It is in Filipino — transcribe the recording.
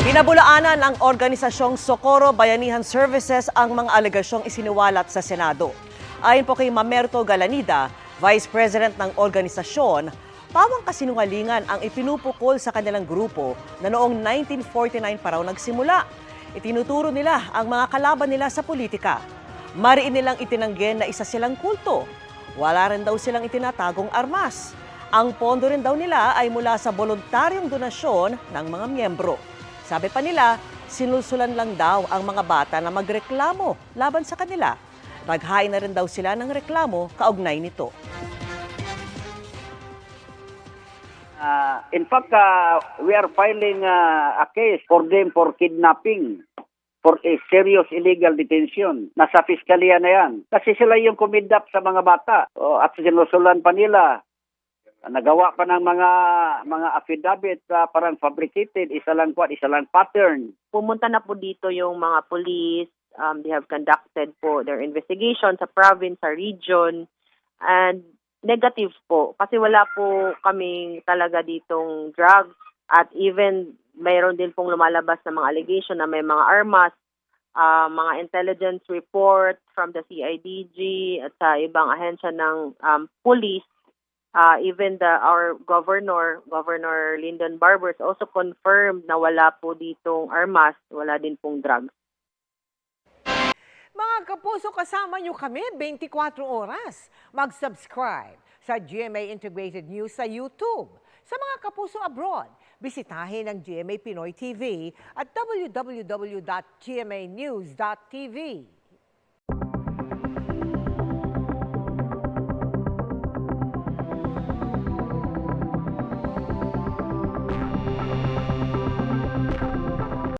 Pinabulaanan ng organisasyong Socorro Bayanihan Services ang mga alegasyong isinuwalat sa Senado. Ayon po kay Mamerto Galanida, Vice President ng organisasyon, pawang kasinungalingan ang ipinupukol sa kanilang grupo na noong 1949 pa raw nagsimula. Itinuturo nila ang mga kalaban nila sa politika. Mariin nilang itinanggi na isa silang kulto. Wala rin daw silang itinatagong armas. Ang pondo rin daw nila ay mula sa voluntaryong donasyon ng mga miyembro. Sabi pa nila, sinulsulan lang daw ang mga bata na magreklamo laban sa kanila. Naghain na rin daw sila ng reklamo kaugnay nito. In fact, we are filing a case for them for kidnapping, for a serious illegal detention. Nasa piskalya na yan. Kasi sila yung kumidnap sa mga bata. At sinusulan pa nila. Nagawa pa ng mga affidavit parang fabricated, isa lang pattern. Pumunta na po dito yung mga police. They have conducted po their investigation sa province, sa region, and negative po. Kasi wala po kaming talaga ditong drugs at even mayroon din pong lumalabas na mga allegation na may mga armas, mga intelligence report from the CIDG at sa ibang ahensya ng police. Even our Governor Lyndon Barbers also confirmed na wala po ditong armas, wala din pong drugs. Mga kapuso, kasama nyo kami 24 oras. Mag-subscribe sa GMA Integrated News sa YouTube. Sa mga kapuso abroad, bisitahin ang GMA Pinoy TV at www.gmanews.tv.